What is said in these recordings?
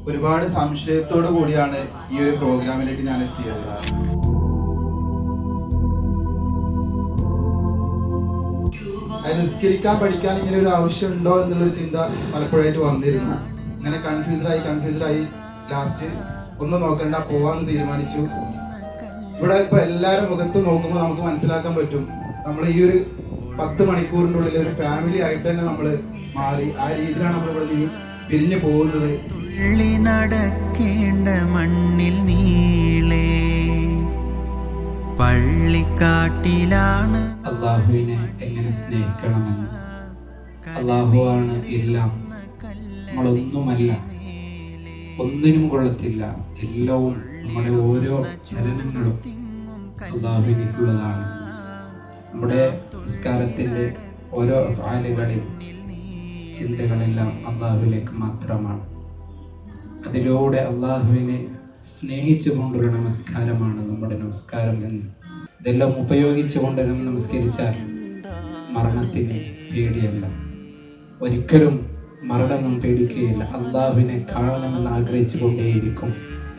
ഒരുപാട് സംശയത്തോടു കൂടിയാണ് ഈ ഒരു പ്രോഗ്രാമിലേക്ക് ഞാൻ എത്തിയത്. നിസ്കരിക്കാൻ പഠിക്കാൻ ഇങ്ങനെ ഒരു ആവശ്യം ഉണ്ടോ എന്നുള്ളൊരു ചിന്ത പലപ്പോഴായിട്ട് വന്നിരുന്നു. ഇങ്ങനെ കൺഫ്യൂസ്ഡായി ലാസ്റ്റ് ഒന്നും നോക്കണ്ട പോവാന്ന് തീരുമാനിച്ചു. ഇവിടെ ഇപ്പൊ എല്ലാവരും മുഖത്ത് നോക്കുമ്പോൾ നമുക്ക് മനസ്സിലാക്കാൻ പറ്റും നമ്മൾ ഈ ഒരു 10 മണിക്കൂറിൻ്റെ ഉള്ളിൽ ഒരു ഫാമിലി ആയിട്ട് തന്നെ നമ്മൾ മാറി. ആ രീതിയിലാണ് നമ്മൾ ഇവിടെ നിന്ന് പിരിഞ്ഞു പോകുന്നത്. നടക്കേണ്ട മണ്ണിൽ നീളേ പള്ളിക്കാട്ടിലാണ്. അള്ളാഹുവിനെ എങ്ങനെ സ്നേഹിക്കണമെന്ന്, അള്ളാഹുവാണ് എല്ലാം, നമ്മളൊന്നുമല്ല, ഒന്നിനും കൊള്ളത്തില്ല. എല്ലാവും നമ്മുടെ ഓരോ ചലനങ്ങളും അള്ളാഹുവിനേക്കുള്ളതാണ്. നമ്മുടെ നിസ്കാരത്തിൻ്റെ ഓരോ ഫഅലുകളിൽ ചിന്തകളെല്ലാം അള്ളാഹുവിലേക്ക് മാത്രമാണ്. അതിലൂടെ അള്ളാഹുവിനെ സ്നേഹിച്ചുകൊണ്ടുള്ള നമസ്കാരമാണ് നമ്മുടെ നമസ്കാരം എന്ന്. ഇതെല്ലാം ഉപയോഗിച്ചുകൊണ്ട് നമസ്കരിച്ചാൽ മരണത്തിന് പേടിയല്ല, ഒരിക്കലും മരണം പേടിക്കുകയില്ല. അള്ളാഹുവിനെ കാണണമെന്ന് ആഗ്രഹിച്ചു കൊണ്ടേയിരിക്കും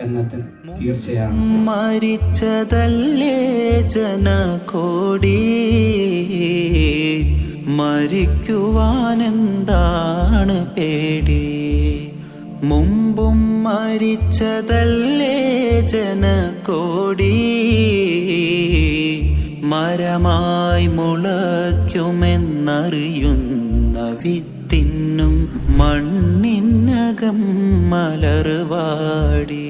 എന്നത് തീർച്ചയാണ്. മരിച്ചതല്ലേ ജനകോടി, മരിക്കുവാനെന്താണ് പേടി? മുമ്പും മരിച്ചതല്ലേ ജനകോടി, മരമായി മുളയ്ക്കുമെന്നറിയുന്ന വിത്തിനും മണ്ണിനകം മലർവാടി.